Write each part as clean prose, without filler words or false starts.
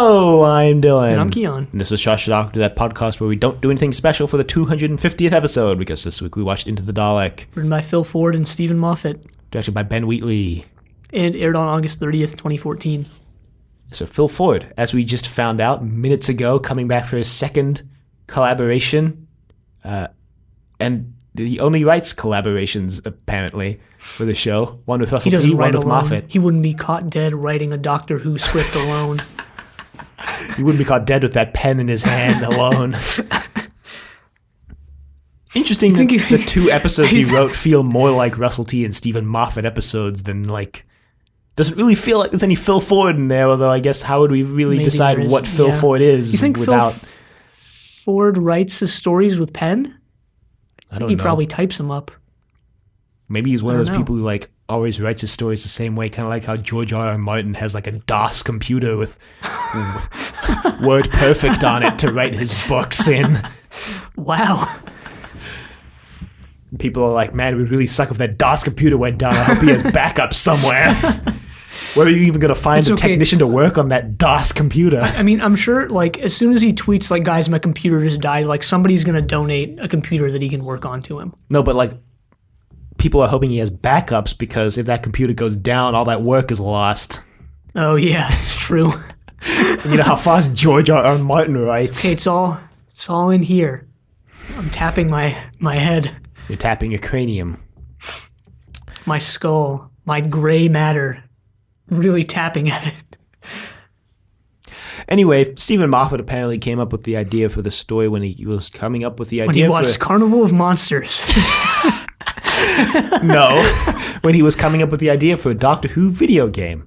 Hello, I'm Dylan. And I'm Keon. And this is Josh Doctor, that podcast where we don't do anything special for the 250th episode, because this week we watched Into the Dalek. Written by Phil Ford and Stephen Moffat. Directed by Ben Wheatley. And aired on August 30th, 2014. So Phil Ford, as we just found out minutes ago, coming back for his second collaboration. And the only writes collaborations, apparently, for the show. One with Russell T, one with Moffat. He wouldn't be caught dead writing a Doctor Who script alone. He wouldn't be caught dead with that pen in his hand alone. Interesting that the two episodes he wrote feel more like Russell T and Stephen Moffat episodes than, like... Doesn't really feel like there's any Phil Ford in there, although I guess how would we really decide what Phil Ford is without... Phil Ford writes his stories with pen? I don't know. He probably types them up. Maybe he's one of those people who like always writes his stories the same way, kind of like how George R.R. Martin has like a DOS computer with WordPerfect on it to write his books in. Wow. People are like, man, it would really suck if that DOS computer went down. I hope he has backup somewhere. Where are you even going to find a technician to work on that DOS computer? I mean, I'm sure, like, as soon as he tweets, like, guys, my computer just died, like, somebody's going to donate a computer that he can work on to him. No, but, like, people are hoping he has backups because if that computer goes down, all that work is lost. Oh, yeah, it's true. You know how fast George R. R. Martin writes. Okay, it's all in here. I'm tapping my head. You're tapping your cranium. My skull. My gray matter. Really tapping at it. Anyway, Stephen Moffat apparently came up with the idea for the story when he was coming up with the idea when he watched Carnival of Monsters. No, when he was coming up with the idea for a Doctor Who video game.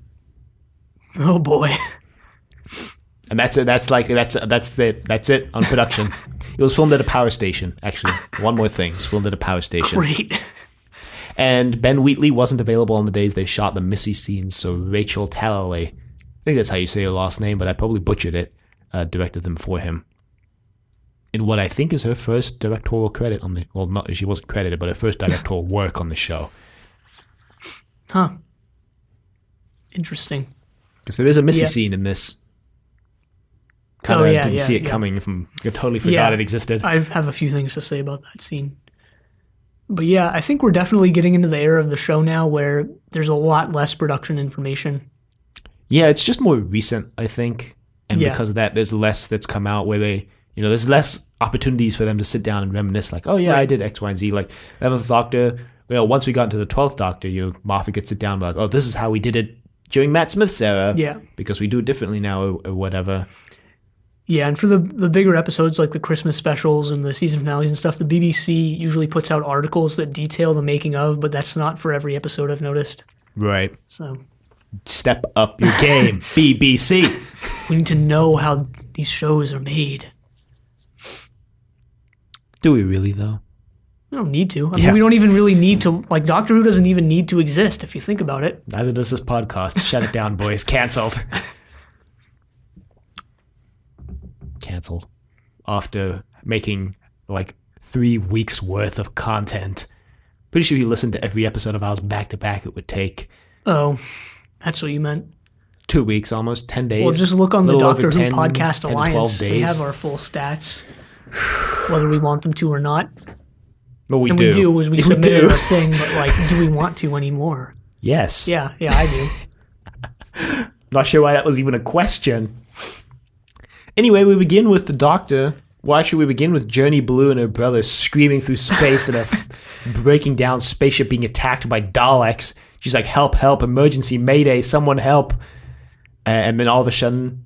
Oh boy. And that's it. That's it on production. It was filmed at a power station, actually. One more thing. It was filmed at a power station. Great. And Ben Wheatley wasn't available on the days they shot the Missy scenes, so Rachel Talalay, I think that's how you say her last name, but I probably butchered it, directed them for him. In what I think is her first directorial credit on the... Well, not, she wasn't credited, but her first directorial work on the show. Huh. Interesting. Because there is a Missy scene in this. Kind of didn't see it coming. I totally forgot it existed. I have a few things to say about that scene. But yeah, I think we're definitely getting into the era of the show now where there's a lot less production information. Yeah, it's just more recent, I think. And because of that, there's less that's come out where they, there's less opportunities for them to sit down and reminisce like, oh yeah, I did X, Y, and Z. Like 11th Doctor, once we got into the 12th Doctor, Moffat could sit down and be like, oh, this is how we did it during Matt Smith's era. Yeah. Because we do it differently now or whatever. Yeah, and for the bigger episodes like the Christmas specials and the season finales and stuff, the BBC usually puts out articles that detail the making of, but that's not for every episode, I've noticed. Right. So step up your game, BBC. We need to know how these shows are made. Do we really, though? We don't need to. I mean, we don't even really need to, like, Doctor Who doesn't even need to exist, if you think about it. Neither does this podcast. Shut it down, boys. Cancelled. Canceled after making like 3 weeks worth of content. Pretty sure if you listened to every episode of ours back to back, it would take. Oh, that's what you meant. 2 weeks, almost 10 days. Well, just look on the Doctor Who Podcast Alliance. They have our full stats, whether we want them to or not. Well, we and do. We do, as we submitted our thing, but like, do we want to anymore? Yes. Yeah, I do. Not sure why that was even a question. Anyway, we begin with the Doctor. Why should we begin with Journey Blue and her brother screaming through space in a breaking down spaceship being attacked by Daleks? She's like, help, help, emergency, mayday, someone help. And then all of a sudden,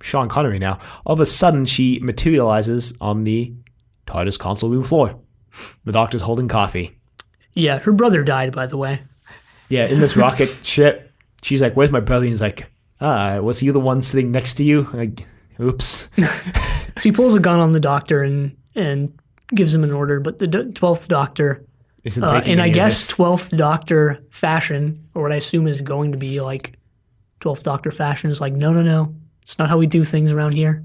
Sean Connery now, all of a sudden she materializes on the TARDIS console room floor. The Doctor's holding coffee. Yeah, her brother died, by the way. Yeah, in this rocket ship. She's like, where's my brother? And he's like, was he the one sitting next to you? Like, oops. She pulls a gun on the Doctor and gives him an order, but the 12th Doctor, isn't taking in any I guess of this. 12th Doctor fashion, or what I assume is going to be like 12th Doctor fashion, is like, no, it's not how we do things around here.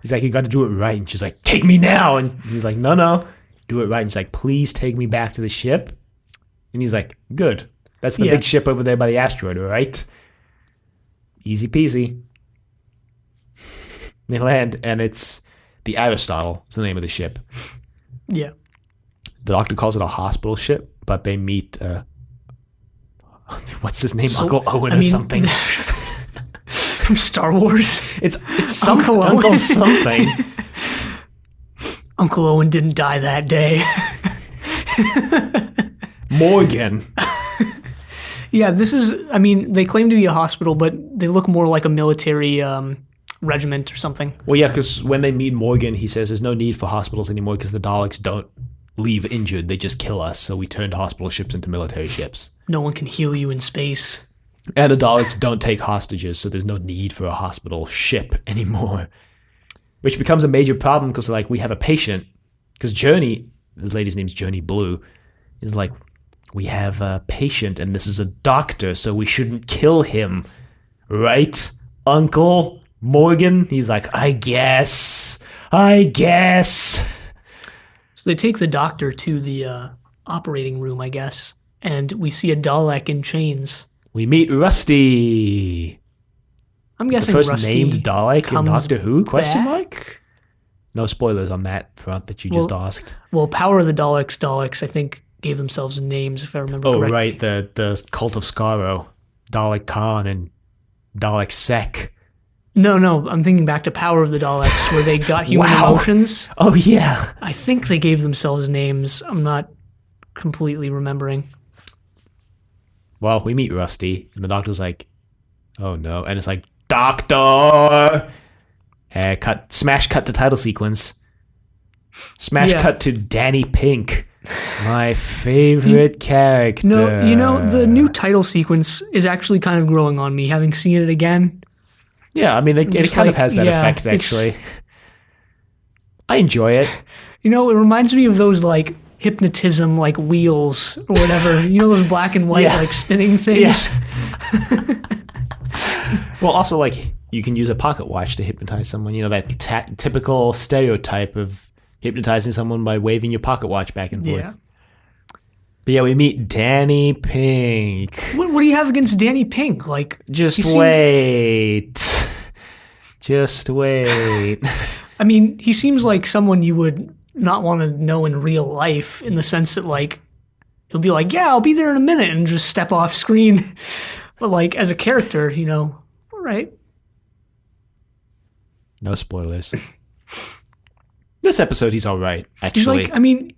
He's like, you got to do it right. And she's like, take me now. And he's like, no, do it right. And she's like, please take me back to the ship. And he's like, good. That's the big ship over there by the asteroid, right? Easy peasy. They land, and it's the Aristotle is the name of the ship. Yeah. The Doctor calls it a hospital ship, but they meet, what's his name? Uncle Owen or something. From Star Wars? It's Uncle Owen. Uncle something. Uncle Owen didn't die that day. Morgan. Yeah, this is, I mean, they claim to be a hospital, but they look more like a military regiment or something. Well, yeah, because when they meet Morgan, he says there's no need for hospitals anymore because the Daleks don't leave injured. They just kill us. So we turned hospital ships into military ships. No one can heal you in space. And the Daleks don't take hostages, so there's no need for a hospital ship anymore. Which becomes a major problem because, like, we have a patient. Because Journey, this lady's name's Journey Blue, is like, we have a patient and this is a doctor, so we shouldn't kill him. Right, Uncle Morgan? He's like, I guess. So they take the doctor to the operating room, I guess, and we see a Dalek in chains. We meet Rusty. I'm guessing the first Rusty named Dalek in Doctor Who? Question back? mark? No spoilers on that front that you just asked. Well, Power of the Daleks, I think, gave themselves names, if I remember correctly. Oh, right, the Cult of Skaro. Dalek Khan and Dalek Sek. No, I'm thinking back to Power of the Daleks, where they got human emotions. Oh, yeah. I think they gave themselves names. I'm not completely remembering. Well, we meet Rusty, and the Doctor's like, oh no. And it's like, Doctor! Smash cut to title sequence. Smash cut to Danny Pink. My favorite character. No, the new title sequence is actually kind of growing on me, having seen it again. Yeah, I mean, it kind of has that effect, actually. I enjoy it. It reminds me of those, like, hypnotism, like, wheels or whatever. Those black and white, like, spinning things? Yeah. Well, also, like, you can use a pocket watch to hypnotize someone. That typical stereotype of hypnotizing someone by waving your pocket watch back and forth. Yeah. But yeah, we meet Danny Pink. What do you have against Danny Pink? Like, Just wait. Just wait. I mean, he seems like someone you would not want to know in real life, in the sense that, like, he'll be like, yeah, I'll be there in a minute, and just step off screen. But, like, as a character, all right. No spoilers. This episode, he's all right, actually. He's like, I mean,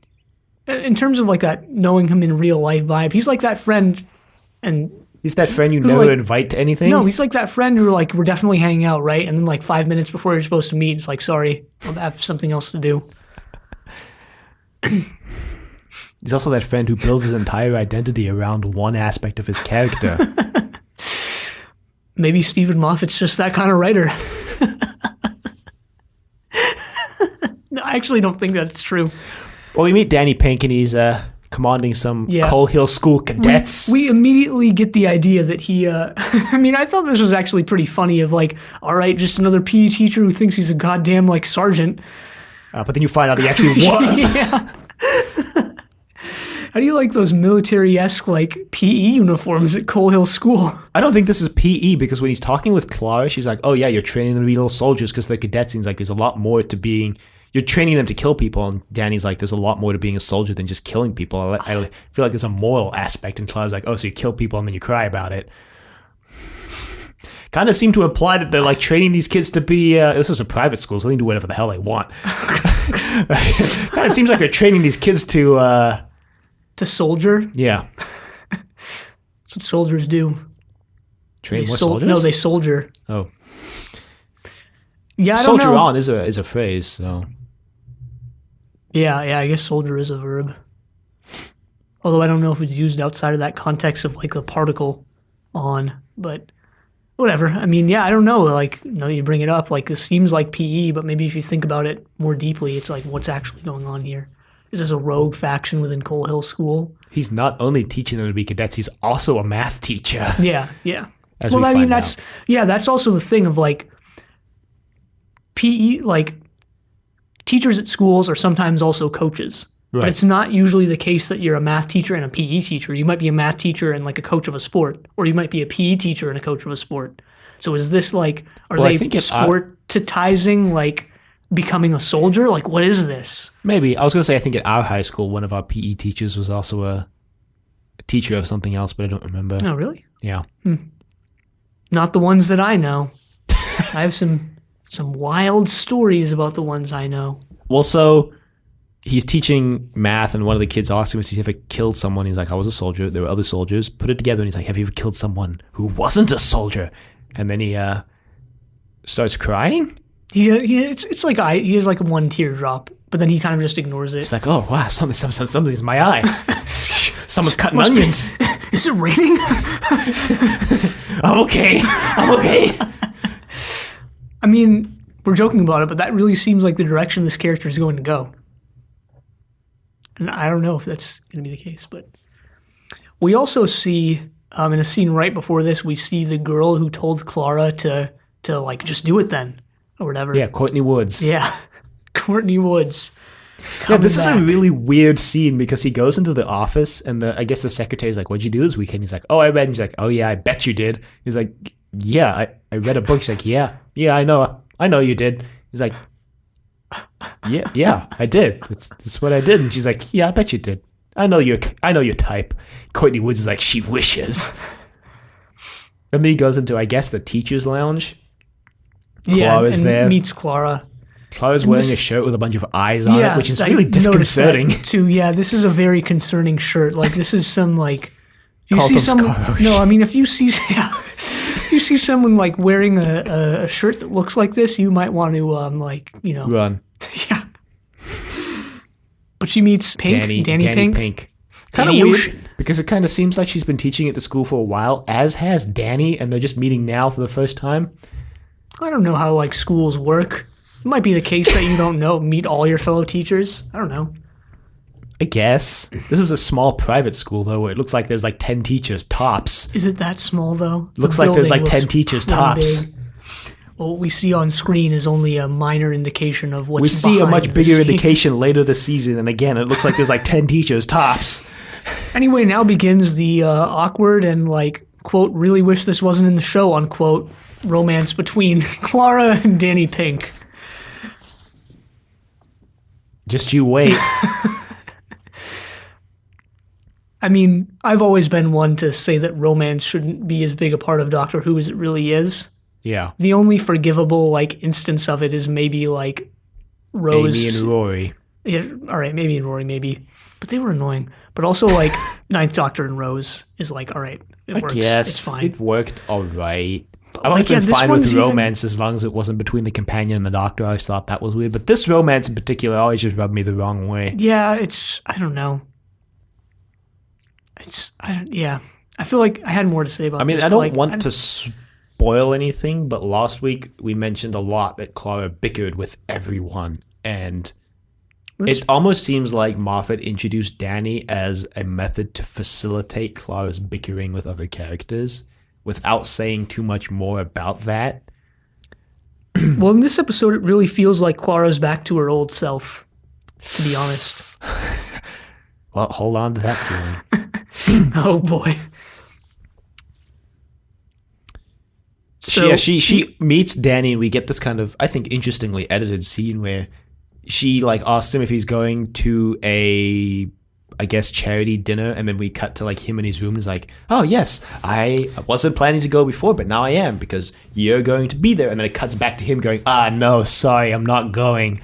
in terms of, like, that knowing him in real life vibe, he's like that friend, and... He's that friend you never invite to anything? No, he's like that friend who, like, we're definitely hanging out, right? And then, like, 5 minutes before you're supposed to meet, it's like, sorry, I'll have something else to do. He's also that friend who builds his entire identity around one aspect of his character. Maybe Stephen Moffat's just that kind of writer. No, I actually don't think that's true. Well, we meet Danny Pink, and he's commanding some Coal Hill School cadets. We immediately get the idea that he, I mean, I thought this was actually pretty funny of, like, all right, just another PE teacher who thinks he's a goddamn, like, sergeant. But then you find out he actually was. Yeah. How do you like those military-esque, like, PE uniforms at Coal Hill School? I don't think this is PE, because when he's talking with Clara, she's like, oh yeah, you're training them to be little soldiers because they're cadets. And he's like, there's a lot more to being... You're training them to kill people, and Danny's like, there's a lot more to being a soldier than just killing people. I feel like there's a moral aspect, and Clara's like, oh, so you kill people and then you cry about it. Kind of seem to imply that they're, like, training these kids to be, this is a private school, so they can do whatever the hell they want. Kind of seems like they're training these kids to... To soldier? Yeah. That's what soldiers do. Train more soldiers? No, they soldier. Oh. Yeah, I soldier don't know. on is a phrase, so... Yeah, I guess soldier is a verb. Although I don't know if it's used outside of that context of, like, the particle on, but whatever. I mean, yeah, I don't know. Like, now that you bring it up, like, this seems like PE, but maybe if you think about it more deeply, it's like, what's actually going on here? Is this a rogue faction within Coal Hill School? He's not only teaching them to be cadets, he's also a math teacher. Yeah. Well, I mean, that's also the thing of, like, PE, like, teachers at schools are sometimes also coaches. Right. But it's not usually the case that you're a math teacher and a PE teacher. You might be a math teacher and, like, a coach of a sport, or you might be a PE teacher and a coach of a sport. So is this like, are Well, I they think sportitizing like becoming a soldier? Like, what is this? Maybe. I was going to say, I think at our high school, one of our PE teachers was also a teacher of something else, but I don't remember. Oh, really? Yeah. Not the ones that I know. I have some wild stories about the ones I know. Well, so he's teaching math, and one of the kids asked him if he's ever killed someone. He's like, I was a soldier. There were other soldiers. Put it together, and he's like, have you ever killed someone who wasn't a soldier? And then he starts crying. It's like he has like one teardrop, but then he kind of just ignores it. It's like, oh, wow, something's in my eye. Someone's cutting onions. Is it raining? I'm okay. I mean, we're joking about it, but that really seems like the direction this character is going to go. And I don't know if that's going to be the case, but we also see in a scene right before this, we see the girl who told Clara to like just do it then or whatever. Yeah, Courtney Woods. Yeah, Courtney Woods. Yeah, this is a really weird scene because he goes into the office and I guess the secretary's like, what'd you do this weekend? He's like, oh, I read. And he's like, oh, yeah, I bet you did. He's like, yeah, I read a book. She's like, yeah, I know you did. He's like, yeah, I did. That's what I did. And she's like, yeah, I bet you did. I know your type. Courtney Woods is like, she wishes. And then he goes into, I guess, the teacher's lounge. Clara's there. Meets Clara. Clara's wearing a shirt with a bunch of eyes on it, which is really disconcerting. Too. Yeah, this is a very concerning shirt. Like, this is some, like... If you Carlton's see someone... Courage. No, I mean, if you see someone, like, wearing a shirt that looks like this, you might want to, Run. Yeah. But she meets Danny Pink. Kind of Danny weird, Ocean. because it kind of seems like she's been teaching at the school for a while, as has Danny, and they're just meeting now for the first time. I don't know how, like, schools work. It might be the case that you don't meet all your fellow teachers. I don't know. I guess. This is a small private school, though, where it looks like there's like 10 teachers tops. Is it that small, though? Looks like there's like 10 teachers tops. Big. Well, what we see on screen is only a minor indication of what's We see a much bigger scene. indication later this season, and again, it looks like there's like 10 teachers tops. Anyway, now begins the awkward and, like, quote, really wish this wasn't in the show, unquote, romance between Clara and Danny Pink. Just you wait. I mean, I've always been one to say that romance shouldn't be as big a part of Doctor Who as it really is. Yeah. The only forgivable, like, instance of it is maybe, like, Rose. Amy and Rory. Yeah, all right, maybe and Rory, maybe. But they were annoying. But also, like, Ninth Doctor and Rose is like, all right, it works. Yes, it's fine. it worked all right. I Like, would have been this fine with one's romance as long as it wasn't between the companion and the Doctor. I always thought that was weird. But this romance in particular always just rubbed me the wrong way. Yeah, I don't know. I feel like I had more to say about this. I mean, but, I don't like, want to spoil anything, but last week we mentioned a lot that Clara bickered with everyone. And it almost seems like Moffat introduced Danny as a method to facilitate Clara's bickering with other characters without saying too much more about that. Well, in this episode, it really feels like Clara's back to her old self, to be honest. Well, hold on to that feeling. Oh, boy. She meets Danny, and we get this kind of, I think, interestingly edited scene where she like asks him if he's going to a, I guess, charity dinner, and then we cut to like him in his room. And he's like, "Oh yes, I wasn't planning to go before, but now I am because you're going to be there." And then it cuts back to him going, "Ah, no, sorry, I'm not going."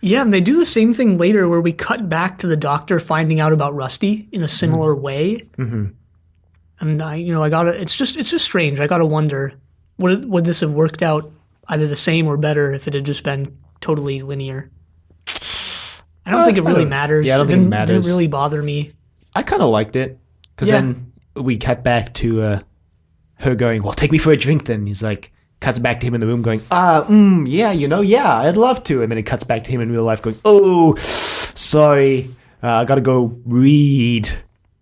Yeah, and they do the same thing later where we cut back to the Doctor finding out about Rusty in a similar way. Mm-hmm. And I gotta. It's just strange. I gotta wonder, would this have worked out either the same or better if it had just been totally linear? I don't think it really matters. Yeah, I don't think it matters. It didn't really bother me. I kind of liked it because then we cut back to her going, "Well, take me for a drink." Then he's like, cuts back to him in the room going, yeah, I'd love to. And then it cuts back to him in real life going, "Oh, sorry, I gotta go read."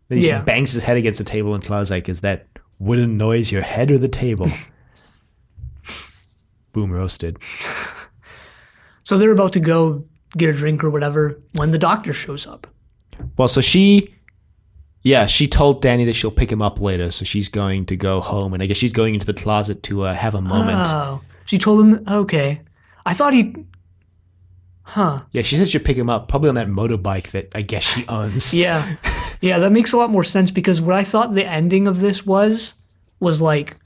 Then he just bangs his head against the table, and Clara's like, "Is that wooden noise your head or the table?" Boom, roasted. So they're about to go get a drink or whatever when the Doctor shows up. Well, so she Yeah, she told Danny that she'll pick him up later, so she's going to go home, and I guess she's going into the closet to have a moment. Oh, she told him. Okay, I thought he. Huh. Yeah, she said she'll pick him up, probably on that motorbike that I guess she owns. Yeah, yeah, that makes a lot more sense because what I thought the ending of this was like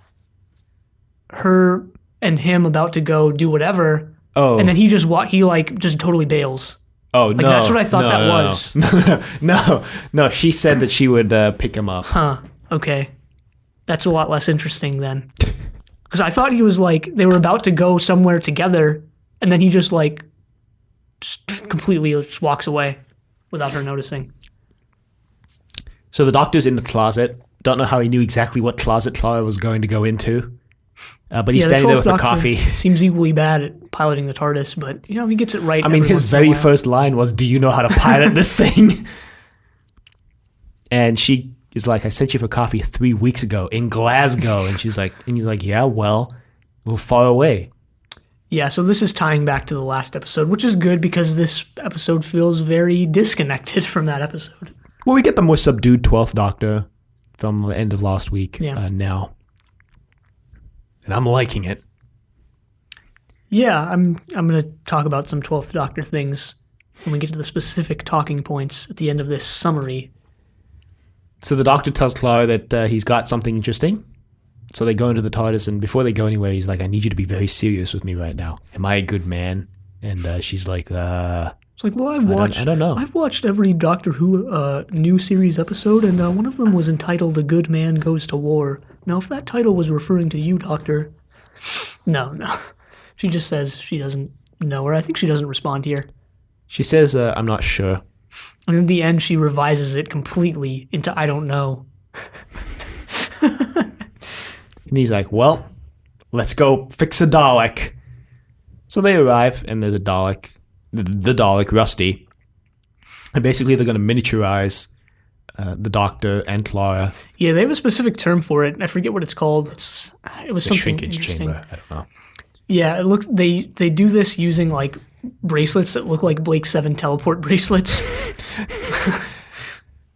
her and him about to go do whatever, and then he just just totally bails. Oh, no. That's what I thought that was. No, she said that she would pick him up. Huh. Okay. That's a lot less interesting then. Because I thought he was they were about to go somewhere together, and then he just completely just walks away without her noticing. So the doctor's in the closet. Don't know how he knew exactly what closet Clara was going to go into. But he's standing there with a coffee. Seems equally bad at piloting the TARDIS, but he gets it right. I mean, his very first line was, "Do you know how to pilot this thing?" And she is like, "I sent you for coffee 3 weeks ago in Glasgow." And he's like, "Yeah, well, we're far away." Yeah, so this is tying back to the last episode, which is good because this episode feels very disconnected from that episode. Well, we get the more subdued 12th Doctor from the end of last week now. And I'm liking it. Yeah, I'm going to talk about some 12th Doctor things when we get to the specific talking points at the end of this summary. So the Doctor tells Clara that he's got something interesting. So they go into the TARDIS, and before they go anywhere, he's like, "I need you to be very serious with me right now. Am I a good man?" And she's like, It's like, well, I don't know. I've watched every Doctor Who new series episode, and one of them was entitled "A Good Man Goes to War." Now, if that title was referring to you, Doctor, no. She just says she doesn't know, or I think she doesn't respond here. She says, "I'm not sure." And in the end, she revises it completely into "I don't know." And he's like, "Well, let's go fix a Dalek." So they arrive, and there's a Dalek, the Dalek, Rusty. And basically, they're going to miniaturize the Doctor and Clara. Yeah, they have a specific term for it. I forget what it's called. It was something shrinkage interesting. chamber. I don't know. Yeah, it looks. They do this using bracelets that look like Blake 7 teleport bracelets.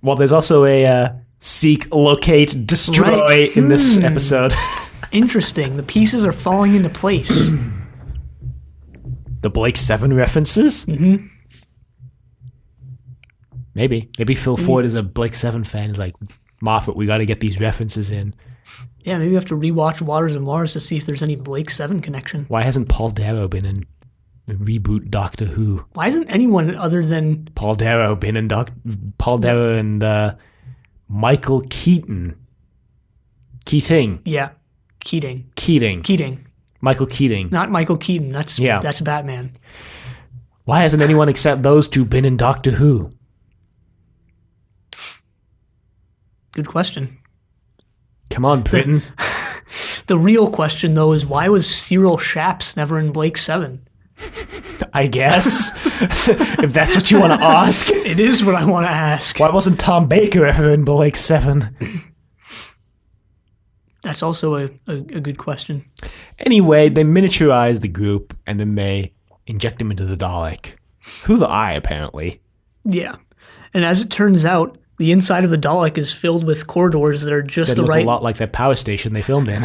Well, there's also a seek, locate, destroy in this episode. Interesting. The pieces are falling into place. The Blake 7 references? Mm-hmm. Maybe Phil Ford is a Blake 7 fan. He's like, "Moffat, we got to get these references in." Yeah, maybe we have to rewatch Waters of Mars to see if there's any Blake 7 connection. Why hasn't Paul Darrow been in reboot Doctor Who? Why isn't anyone other than Paul Darrow been in Paul Darrow and Michael Keating? Yeah, Keating. Michael Keating. Not Michael Keaton. That's Batman. Why hasn't anyone except those two been in Doctor Who? Good question. Come on, Britain. The real question, though, is why was Cyril Shaps never in Blake 7? I guess. If that's what you want to ask. It is what I want to ask. Why wasn't Tom Baker ever in Blake 7? That's also a good question. Anyway, they miniaturize the group, and then they inject them into the Dalek. Through the eye, apparently. Yeah. And as it turns out, the inside of the Dalek is filled with corridors that are just the right... That look a lot like that power station they filmed in.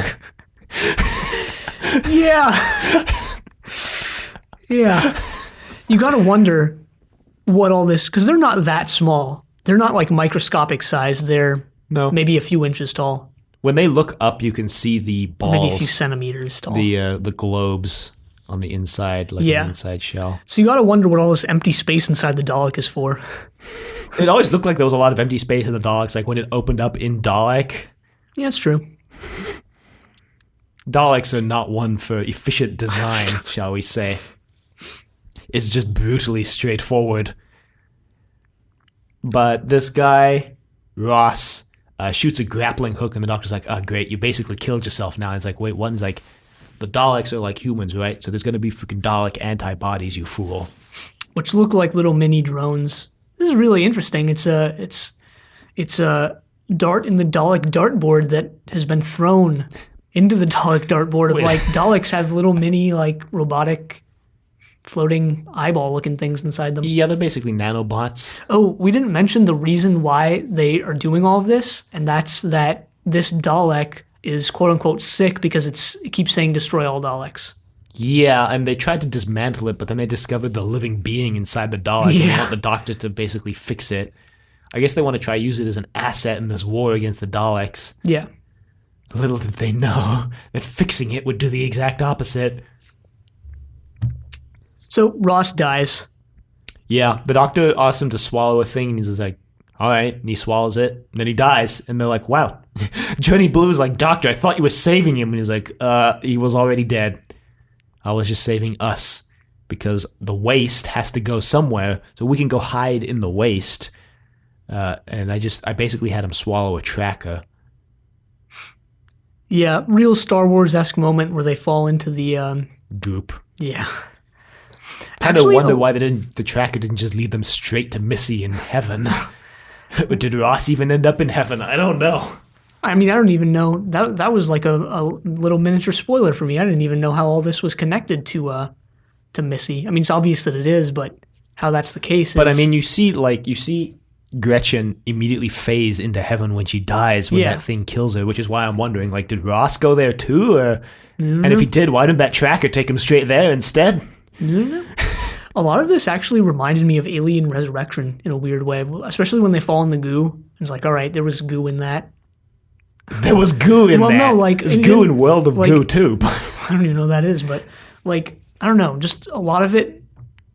Yeah. Yeah. You gotta wonder what all this... Because they're not that small. They're not microscopic size. They're maybe a few inches tall. When they look up, you can see the balls. Maybe a few centimeters tall. The globes on the inside, an inside shell. So you gotta wonder what all this empty space inside the Dalek is for. It always looked like there was a lot of empty space in the Daleks, like when it opened up in Dalek. Yeah, it's true. Daleks are not one for efficient design, shall we say. It's just brutally straightforward. But this guy, Ross, shoots a grappling hook, and the Doctor's like, "Oh, great, you basically killed yourself now." And he's like, "Wait, what?" And he's like, "The Daleks are like humans, right? So there's going to be freaking Dalek antibodies, you fool." Which look like little mini drones. This is really interesting. It's a dart in the Dalek dartboard that has been thrown into the Dalek dartboard. Daleks have little mini robotic floating eyeball-looking things inside them. Yeah, they're basically nanobots. Oh, we didn't mention the reason why they are doing all of this, and that's that this Dalek is quote-unquote sick because it keeps saying destroy all Daleks. Yeah, and they tried to dismantle it, but then they discovered the living being inside the Dalek, and they Yeah. want the Doctor to basically fix it. I guess they want to try use it as an asset in this war against the Daleks. Yeah. Little did they know that fixing it would do the exact opposite. So Ross dies. Yeah, the Doctor asks him to swallow a thing, and he's just like, all right, and he swallows it, and then he dies, and they're like, wow. Johnny Blue is like, Doctor, I thought you were saving him, and he's like, he was already dead. I was just saving us, because the waste has to go somewhere, so we can go hide in the waste. And I basically had him swallow a tracker. Yeah, real Star Wars-esque moment where they fall into the, Goop. yeah. Kind of wonder why the tracker didn't just lead them straight to Missy in heaven. Or did Ross even end up in heaven? I don't know. I mean, I don't even know. That was like a little miniature spoiler for me. I didn't even know how all this was connected to Missy. I mean, it's obvious that it is, but how that's the case But I mean, you see Gretchen immediately phase into heaven when she dies when that thing kills her, which is why I'm wondering, like, did Ross go there too? And if he did, why didn't that tracker take him straight there instead? A lot of this actually reminded me of Alien Resurrection in a weird way, especially when they fall in the goo. It's like, all right, there was goo in that. There was goo in that. Well, no, like... There's goo in World of Goo, too. I don't even know what that is, but, like, I don't know, just a lot of it,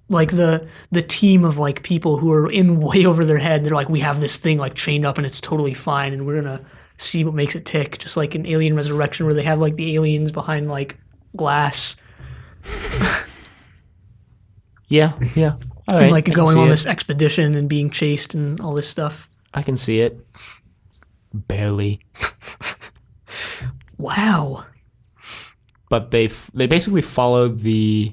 like, the team of, like, people who are in way over their head, they're like, we have this thing, like, chained up and it's totally fine, and we're gonna see what makes it tick, just like in Alien Resurrection, where they have, like, the aliens behind, like, glass. Yeah. All right. And, like, going on it. this expedition and being chased and all this stuff. I can see it. Barely. Wow. But they basically follow the...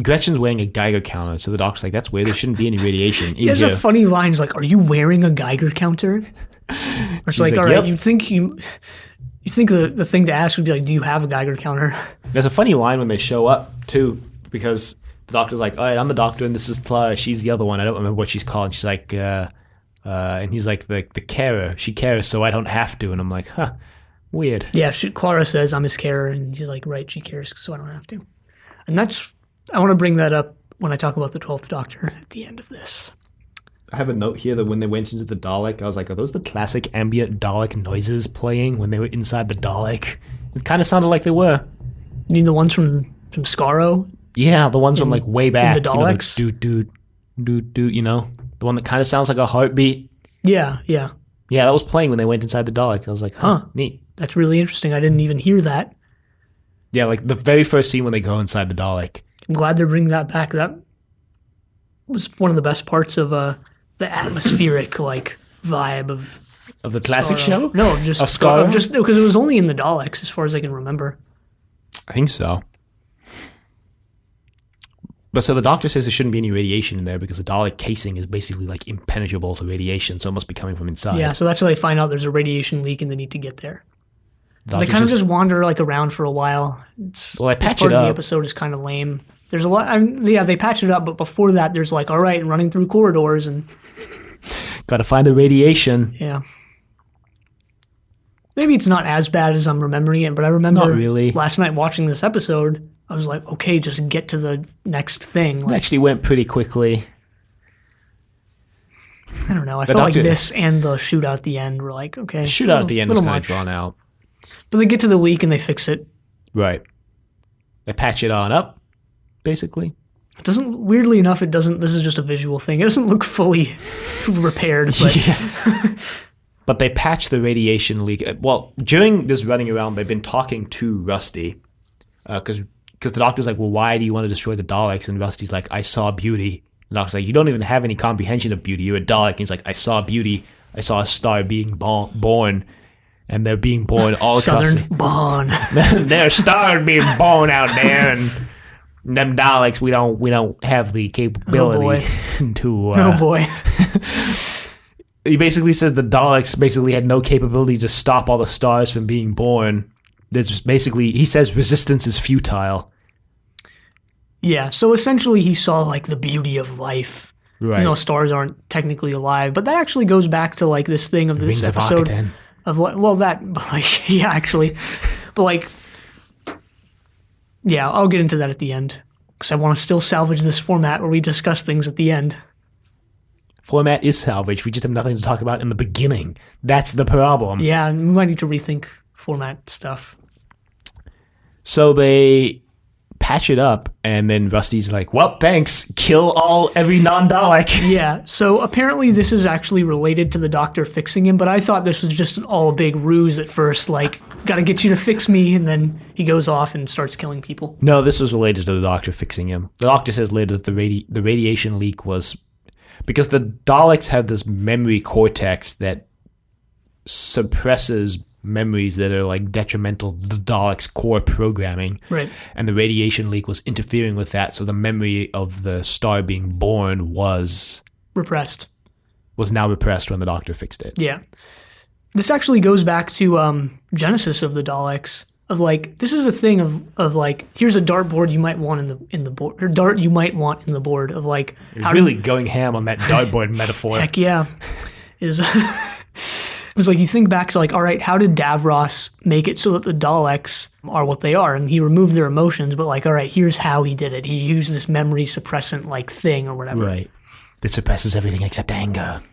Gretchen's wearing a Geiger counter, so the doctor's like, that's weird, there shouldn't be any radiation in He has here. a funny line, he's like, are you wearing a Geiger counter? Or it's like, all right, yep. you think the thing to ask would be like, do you have a Geiger counter? There's a funny line when they show up, too, because the doctor's like, all right, I'm the doctor, and this is Clara, she's the other one, I don't remember what she's called. She's like, and he's like, the carer, she cares, so I don't have to. And I'm like, huh, weird. Yeah, Clara says, I'm his carer, and he's like, right, she cares, so I don't have to. And I want to bring that up when I talk about the 12th Doctor at the end of this. I have a note here that when they went into the Dalek, I was like, are those the classic ambient Dalek noises playing when they were inside the Dalek? It kind of sounded like they were. You mean the ones from Skaro? Yeah, the ones from like way back. the Daleks? You know, doot, you know? The one that kind of sounds like a heartbeat. Yeah. Yeah, that was playing when they went inside the Dalek. I was like, huh. Neat. That's really interesting. I didn't even hear that. Yeah, like the very first scene when they go inside the Dalek. I'm glad they're bringing that back. That was one of the best parts of the atmospheric like vibe of the classic Skaro. show? No, of just Skaro? just because it was only in the Daleks as far as I can remember. I think so. But so the doctor says there shouldn't be any radiation in there because the Dalek casing is basically like impenetrable to radiation, so it must be coming from inside. Yeah, so that's how they find out there's a radiation leak and they need to get there. The They kind of just wander like around for a while. Well, they patch this part it of the up. episode is kind of lame. There's a lot. They patch it up, but before that, there's like, all right, running through corridors and Gotta find the radiation. yeah. Maybe it's not as bad as I'm remembering it, but I remember Not really. last night watching this episode, I was like, okay, just get to the next thing. It Like, actually went pretty quickly. I don't know. I The felt like doctor- this and the shootout at the end were like, okay. The shootout at the end was little kind of much. drawn out. But they get to the leak and they fix it. Right. They patch it on up, basically. It doesn't, weirdly enough, it doesn't, this is just a visual thing. It doesn't look fully repaired, but Yeah. But they patch the radiation leak. Well, during this running around, they've been talking to Rusty. Because the doctor's like, well, why do you want to destroy the Daleks? And Rusty's like, I saw beauty. The doctor's like, you don't even have any comprehension of beauty. You're a Dalek. And he's like, I saw beauty. I saw a star being born. And they're being born all across Southern Bond. There's stars being born out there, and them Daleks, we don't have the capability to. Oh boy. He basically says the Daleks basically had no capability to stop all the stars from being born. There's basically, he says resistance is futile. Yeah, so essentially he saw like the beauty of life. Right. You know, stars aren't technically alive, but that actually goes back to like this thing of this Rings of episode Arcatan. of what? Well, that but like yeah, actually, but like yeah, I'll get into that at the end because I want to still salvage this format where we discuss things at the end. Format is salvage. We just have nothing to talk about in the beginning. That's the problem. Yeah, we might need to rethink format stuff. So they patch it up, and then Rusty's like, well, thanks. Kill every non-Dalek. Yeah, so apparently this is actually related to the Doctor fixing him, but I thought this was just all a big ruse at first, like, gotta get you to fix me, and then he goes off and starts killing people. No, this was related to the Doctor fixing him. The Doctor says later that the radiation leak was because the Daleks have this memory cortex that suppresses memories that are like detrimental to the Daleks' core programming. Right. And the radiation leak was interfering with that, so the memory of the star being born was now repressed when the Doctor fixed it. Yeah. This actually goes back to Genesis of the Daleks. Of like, this is a thing of like, here's a dartboard you might want in the board, or dart you might want in the board of like. You're really going ham on that dartboard metaphor. Heck yeah, is. It was like you think back to like, all right, how did Davros make it so that the Daleks are what they are? And he removed their emotions, but like, all right, here's how he did it. He used this memory suppressant like thing or whatever. Right. That suppresses everything except anger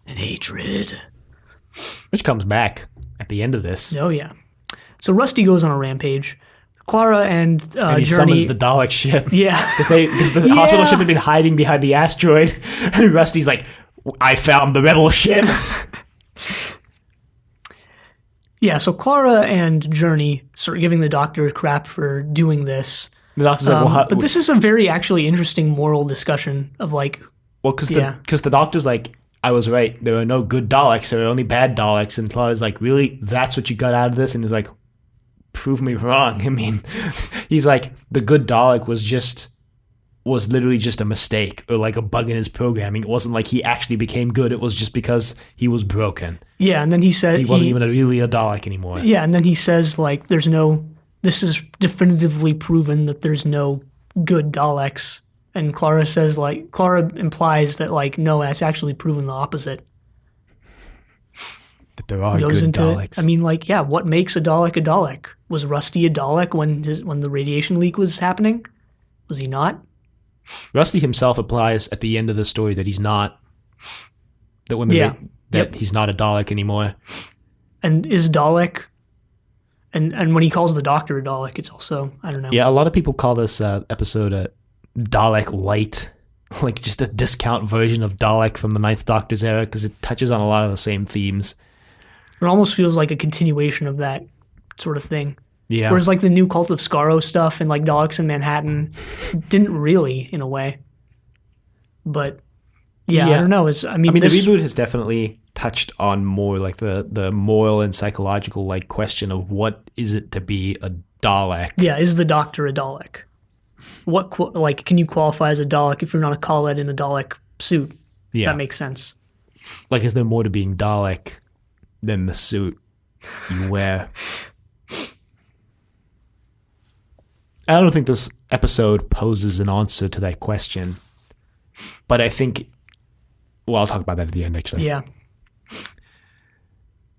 and hatred. Which comes back at the end of this. Oh yeah. So Rusty goes on a rampage. Clara and he Journey summons the Dalek ship. Yeah. Because the hospital ship had been hiding behind the asteroid. And Rusty's like, I found the rebel ship. Yeah, so Clara and Journey start giving the Doctor crap for doing this. The Doctor's like, well, but this is a very actually interesting moral discussion of like... Well, because the Doctor's like, I was right. There are no good Daleks. There are only bad Daleks. And Clara's like, really? That's what you got out of this? And he's like, prove me wrong. I mean, he's like, the good Dalek was literally just a mistake or like a bug in his programming. It wasn't like he actually became good. It was just because he was broken. Yeah, and then he said... He wasn't even really a Dalek anymore. Yeah, and then he says, like, this is definitively proven that there's no good Daleks. And Clara says, like, Clara implies that, like, no, that's actually proven the opposite. That there are good Daleks. I mean, like, yeah, what makes a Dalek a Dalek? Was Rusty a Dalek when the radiation leak was happening? Was he not? Rusty himself implies at the end of the story that he's not. That he's not a Dalek anymore. And is Dalek, and when he calls the Doctor a Dalek, it's also, I don't know. Yeah, a lot of people call this episode a Dalek Light, like just a discount version of Dalek from the Ninth Doctor's era, because it touches on a lot of the same themes. It almost feels like a continuation of that sort of thing. Yeah. Whereas like the new Cult of Skaro stuff and like Daleks in Manhattan didn't really, in a way. But yeah. I don't know. The reboot has definitely touched on more like the moral and psychological like question of what is it to be a Dalek? Yeah, is the Doctor a Dalek? What like can you qualify as a Dalek if you're not a Khaled in a Dalek suit? Yeah, that makes sense. Like, is there more to being Dalek than the suit you wear? I don't think this episode poses an answer to that question, but I think, well, I'll talk about that at the end, actually. Yeah.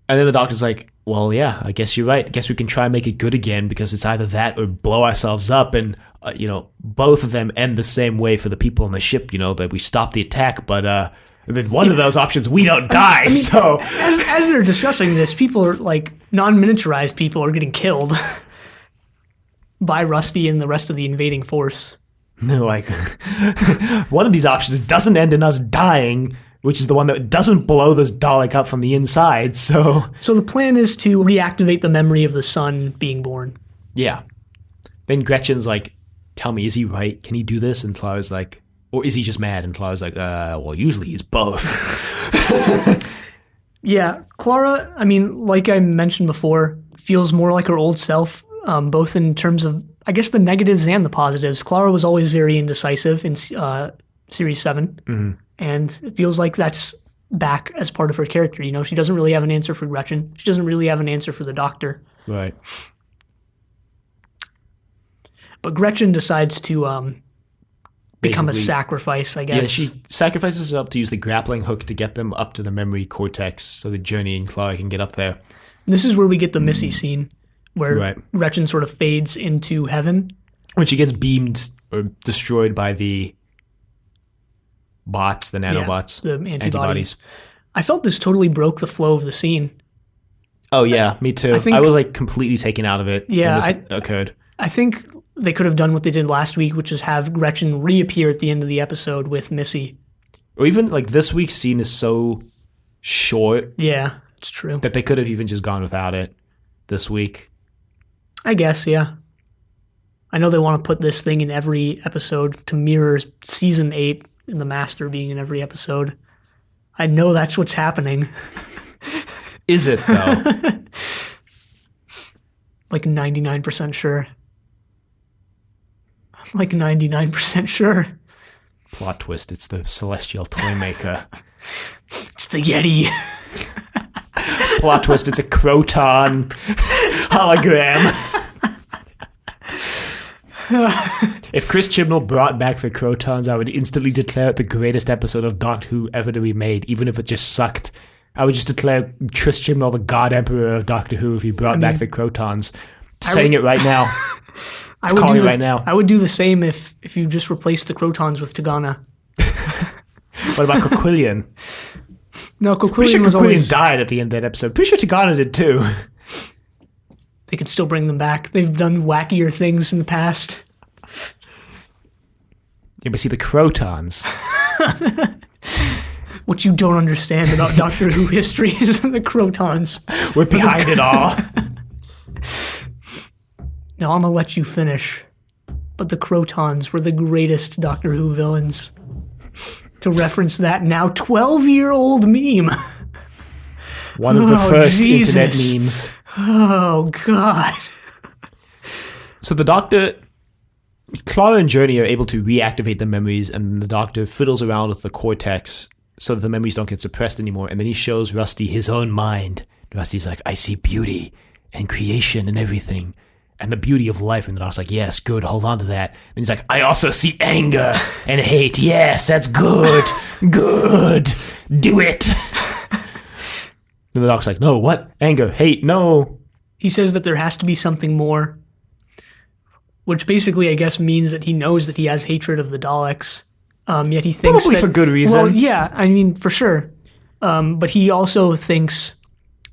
And then the Doctor's like, well, yeah, I guess you're right. I guess we can try and make it good again because it's either that or blow ourselves up. And, both of them end the same way for the people on the ship, that we stop the attack. But then one of those options, we don't die. So as they're discussing this, people are like non-miniaturized people are getting killed by Rusty and the rest of the invading force. No, like one of these options doesn't end in us dying, which is the one that doesn't blow this Dalek up from the inside. So the plan is to reactivate the memory of the son being born. Yeah. Then Gretchen's like, tell me, is he right? Can he do this? And Clara's like, or is he just mad? And Clara's like, well, usually he's both. Yeah, Clara, I mean, like I mentioned before, feels more like her old self, both in terms of, I guess, the negatives and the positives. Clara was always very indecisive in Series 7, mm-hmm. and it feels like that's back as part of her character. She doesn't really have an answer for Gretchen. She doesn't really have an answer for the Doctor. Right. But Gretchen decides to become a basically- sacrifice, I guess. Yeah, she sacrifices herself to use the grappling hook to get them up to the memory cortex so that Journey and Clara can get up there. This is where we get the Missy scene, where Right. Gretchen sort of fades into heaven. When she gets beamed or destroyed by the bots, the nanobots, the antibodies. antibodies. I felt this totally broke the flow of the scene. Oh yeah, me too. think- I was like completely taken out of it Yeah, when this occurred. I think they could have done what they did last week, which is have Gretchen reappear at the end of the episode with Missy. Or even like this week's scene is so short Yeah, it's true. that they could have even just gone without it this week. I guess, yeah. I know they want to put this thing in every episode to mirror season 8 and the Master being in every episode. I know that's what's happening. Is it though? Like 99% sure. I'm like 99% sure. Plot twist, it's the celestial toy maker. It's the Yeti. Plot twist, it's a Croton hologram. If Chris Chibnall brought back the Crotons, I would instantly declare it the greatest episode of Doctor Who ever to be made, even if it just sucked. I would just declare Chris Chibnall the God Emperor of Doctor Who if he brought back the Crotons. Saying it right now. I would calling do it right now. I would do the same if you just replaced the Crotons with Tagana. What about Coquillion? No, Pretty sure Coquillion was Coquillion always... died at the end of that episode. Pretty sure Tagana did too. They could still bring them back. They've done wackier things in the past. Yeah, but see, the Crotons. What you don't understand about Doctor Who history is the Crotons. We're behind it all. Now I'm gonna let you finish. But the Crotons were the greatest Doctor Who villains. To reference that now 12-year-old meme. One of the Oh, first Jesus. internet memes. Oh, God. So the Doctor, Clara and Journey are able to reactivate the memories, and the Doctor fiddles around with the cortex so that the memories don't get suppressed anymore. And then he shows Rusty his own mind. Rusty's like, I see beauty and creation and everything, and the beauty of life. And the Doctor's like, yes, good, hold on to that. And he's like, I also see anger and hate. Yes, that's good. Good. Do it. And the Doctor's like, no, what? Anger, hate, no. He says that there has to be something more, which basically, I guess, means that he knows that he has hatred of the Daleks. Yet he thinks Probably that, for good reason. Well, yeah, I mean, for sure. But he also thinks,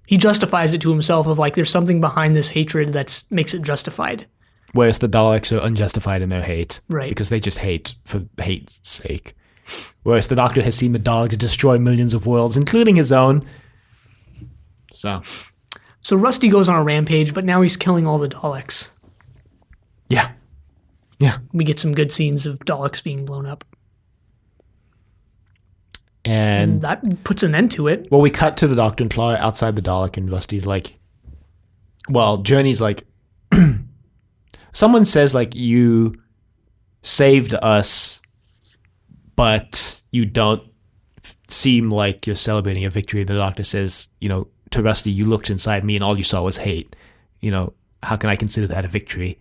he justifies it to himself of like, there's something behind this hatred that makes it justified. Whereas the Daleks are unjustified in their hate. Right. Because they just hate for hate's sake. Whereas the Doctor has seen the Daleks destroy millions of worlds, including his own. So Rusty goes on a rampage, but now he's killing all the Daleks. yeah. Yeah. We get some good scenes of Daleks being blown up. And That puts an end to it. well, we cut to the Doctor and Clara outside the Dalek, and Rusty's like, well, Journey's like, someone says, like, you saved us, but you don't seem like you're celebrating a victory. The Doctor says, you know, to Rusty, you looked inside me and all you saw was hate. You know, how can I consider that a victory?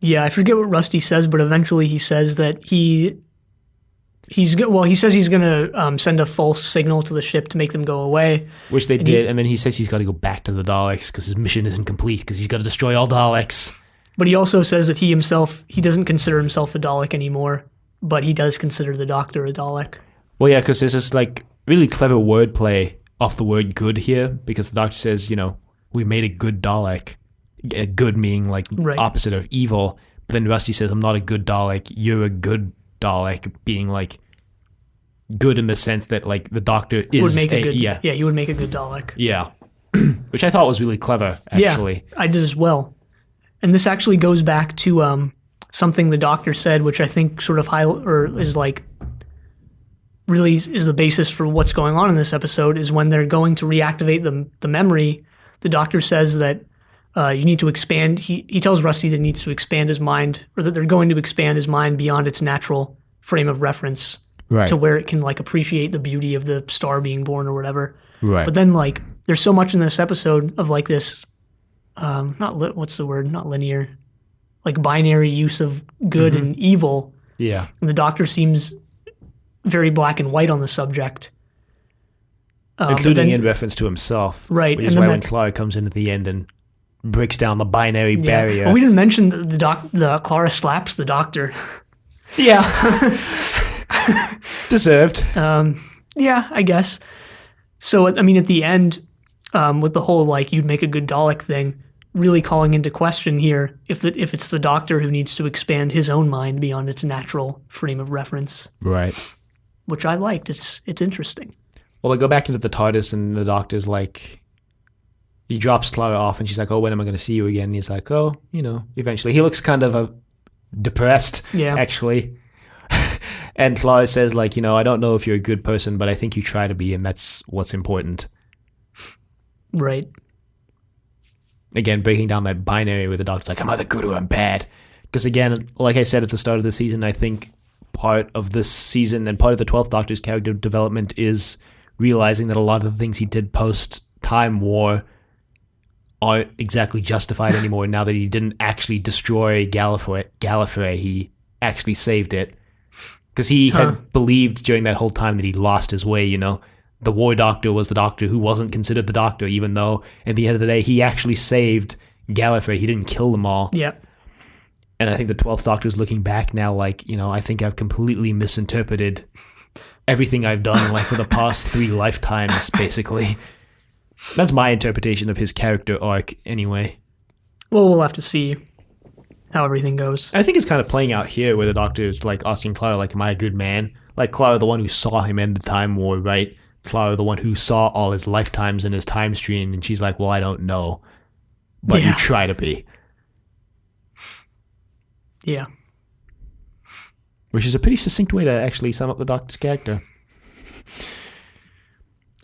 Yeah, I forget what Rusty says, but eventually he says that he says he's going to send a false signal to the ship to make them go away. Which they did, and then he says he's got to go back to the Daleks because his mission isn't complete because he's got to destroy all Daleks. But he also says that he doesn't consider himself a Dalek anymore, but he does consider the Doctor a Dalek. Well, yeah, because there's this, like, really clever wordplay off the word good here, because the Doctor says, you know, we made a good Dalek. Good meaning, like, Right. opposite of evil. But then Rusty says, I'm not a good Dalek, you're a good Dalek, being, like, good in the sense that, like, the Doctor is Would make a good, yeah. yeah, he would make a good Dalek. Yeah. Which I thought was really clever, actually. Yeah, I did as well. And this actually goes back to something the Doctor said, which I think sort of is like really is the basis for what's going on in this episode, is when they're going to reactivate the memory, the Doctor says that you need to expand. He tells Rusty that he needs to expand his mind, or that they're going to expand his mind beyond its natural frame of reference, Right. to where it can like appreciate the beauty of the star being born or whatever. Right. But then like there's so much in this episode of like this what's the word? Not linear, like binary use of good and evil, Yeah. And the Doctor seems very black and white on the subject. Including in reference to himself. Right. Which is why when Clara comes in at the end and breaks down the binary barrier. Well, we didn't mention the Clara slaps the Doctor. Yeah. Deserved. Yeah, I guess. So, I mean, at the end, with the whole, like, you'd make a good Dalek thing, really calling into question here if it's the Doctor who needs to expand his own mind beyond its natural frame of reference. Right. Which I liked. It's interesting. Well, they go back into the TARDIS and the Doctor's like, he drops Clara off and she's like, oh, when am I going to see you again? And he's like, oh, eventually. He looks kind of depressed, actually. And Clara says, like, I don't know if you're a good person, but I think you try to be, and that's what's important. Right. Again, breaking down that binary where the Doctor's like, I'm either good or I'm bad. Because again, like I said at the start of the season, I think part of this season and part of the 12th Doctor's character development is realizing that a lot of the things he did post-Time War aren't exactly justified anymore now that he didn't actually destroy Gallifrey. He actually saved it. Because he had believed during that whole time that he lost his way, The War Doctor was the Doctor who wasn't considered the Doctor, even though at the end of the day, he actually saved Gallifrey. He didn't kill them all. Yeah. And I think the 12th Doctor is looking back now like, I think I've completely misinterpreted everything I've done like for the past 3 lifetimes, basically. That's my interpretation of his character arc anyway. Well, we'll have to see how everything goes. I think it's kind of playing out here where the Doctor is like asking Clara, like, am I a good man? Like Clara, the one who saw him end the Time War, right? Clara, the one who saw all his lifetimes in his time stream, and she's like, well, I don't know. But you try to be. Yeah. Which is a pretty succinct way to actually sum up the Doctor's character.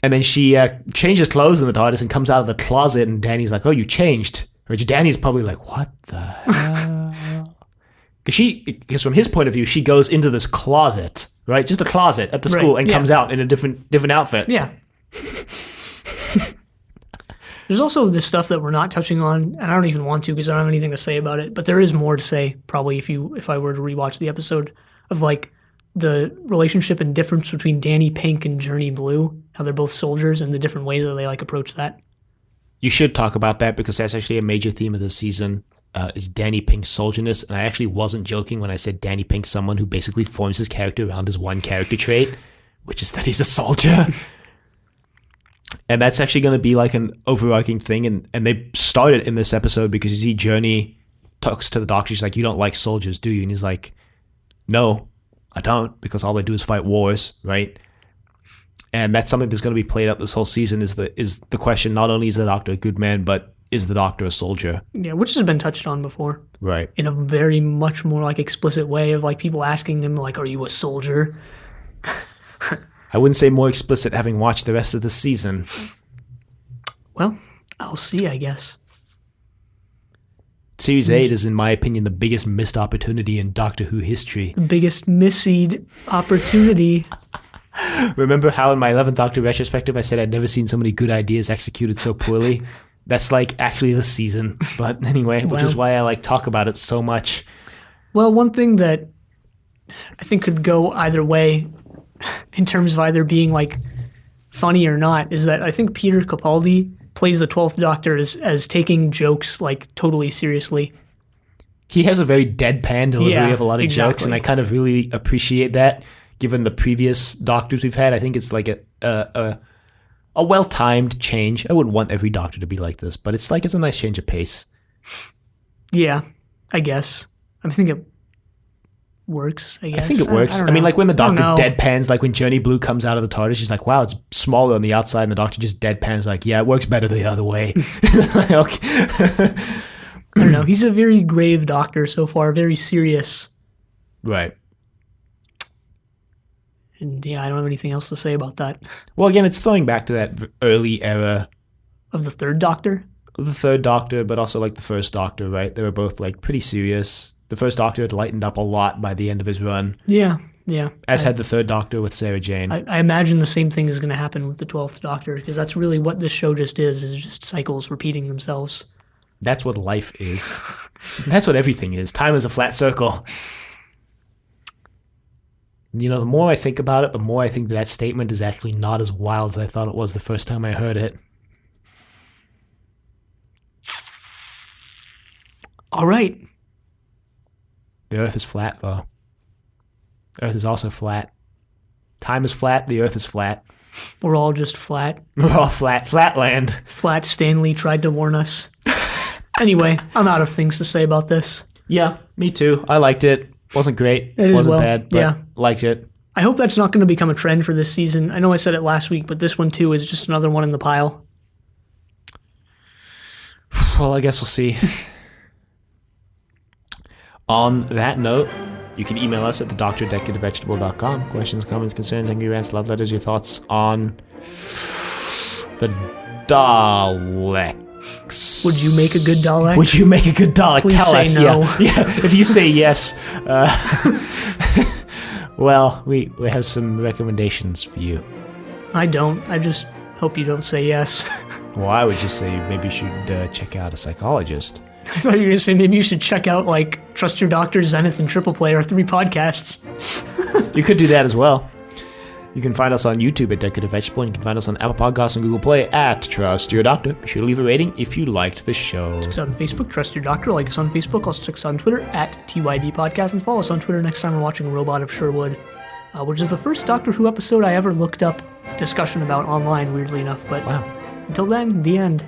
And then she changes clothes in the TARDIS and comes out of the closet, and Danny's like, oh, you changed. Or Danny's probably like, what the hell? Because from his point of view, she goes into this closet, right? Just a closet at the school and comes out in a different outfit. Yeah. There's also this stuff that we're not touching on, and I don't even want to because I don't have anything to say about it, but there is more to say probably if I were to rewatch the episode of like the relationship and difference between Danny Pink and Journey Blue, how they're both soldiers and the different ways that they like approach that. You should talk about that because that's actually a major theme of this season, is Danny Pink's soldierness. And I actually wasn't joking when I said Danny Pink's someone who basically forms his character around his one character trait, which is that he's a soldier. And that's actually going to be like an overarching thing. And they started in this episode because you see Journey talks to the Doctor. She's like, you don't like soldiers, do you? And he's like, no, I don't, because all they do is fight wars, right? And that's something that's going to be played out this whole season is the question, not only is the Doctor a good man, but is the Doctor a soldier? Yeah, which has been touched on before. Right. In a very much more like explicit way of like people asking him like, are you a soldier? I wouldn't say more explicit having watched the rest of the season. Well, I'll see, I guess. Series 8 is, in my opinion, the biggest missed opportunity in Doctor Who history. The biggest misseed opportunity. Remember how in my 11th Doctor retrospective I said I'd never seen so many good ideas executed so poorly? That's like actually this season. But anyway, which is why I like talk about it so much. Well, one thing that I think could go either way in terms of either being like funny or not is that I think Peter Capaldi plays the 12th Doctor as taking jokes like totally seriously. He has a very deadpan delivery of a lot of jokes, and I kind of really appreciate that. Given the previous Doctors we've had, I think it's like a well-timed change. I wouldn't want every Doctor to be like this, but it's a nice change of pace. Yeah, I guess. I think it works, I guess. I think it works. I mean, like when the Doctor deadpans, like when Journey Blue comes out of the TARDIS, she's like, wow, it's smaller on the outside, and the Doctor just deadpans like, yeah, it works better the other way. Okay. I don't know. He's a very grave Doctor so far, very serious. Right. And yeah, I don't have anything else to say about that. Well, again, it's throwing back to that early era. Of the third Doctor? The third Doctor, but also like the first Doctor, right? They were both like pretty serious. The first Doctor had lightened up a lot by the end of his run. Yeah. As had the third Doctor with Sarah Jane. I imagine the same thing is going to happen with the 12th Doctor, because that's really what this show just is just cycles repeating themselves. That's what life is. That's what everything is. Time is a flat circle. You know, the more I think about it, the more I think that statement is actually not as wild as I thought it was the first time I heard it. All right. The Earth is flat, though. Earth is also flat. Time is flat. The Earth is flat. We're all just flat. We're all flat. Flatland. Flat Stanley tried to warn us. Anyway, I'm out of things to say about this. Yeah, me too. I liked it. Wasn't great. It Wasn't bad, but liked it. I hope that's not going to become a trend for this season. I know I said it last week, but this one too is just another one in the pile. Well, I guess we'll see. On that note, you can email us at thedoctor@decadavegetable.com. Questions, comments, concerns, angry rants, love letters, your thoughts on the Daleks. Would you make a good Dalek? Would you make a good Dalek? Please Tell say us. no. Yeah. If you say yes, well, we have some recommendations for you. I don't. I just hope you don't say yes. Well, I would just say maybe you should check out a psychologist. I thought you were going to say maybe you should check out, Trust Your Doctor, Zenith, and Triple Play, our 3 podcasts. You could do that as well. You can find us on YouTube at Decorative Vegetable, and you can find us on Apple Podcasts and Google Play at Trust Your Doctor. Be sure to leave a rating if you liked the show. Check us out on Facebook, Trust Your Doctor. Like us on Facebook. Also check us out on Twitter at TYD Podcast, and follow us on Twitter next time we're watching Robot of Sherwood, which is the first Doctor Who episode I ever looked up discussion about online, weirdly enough. But wow. Until then, the end.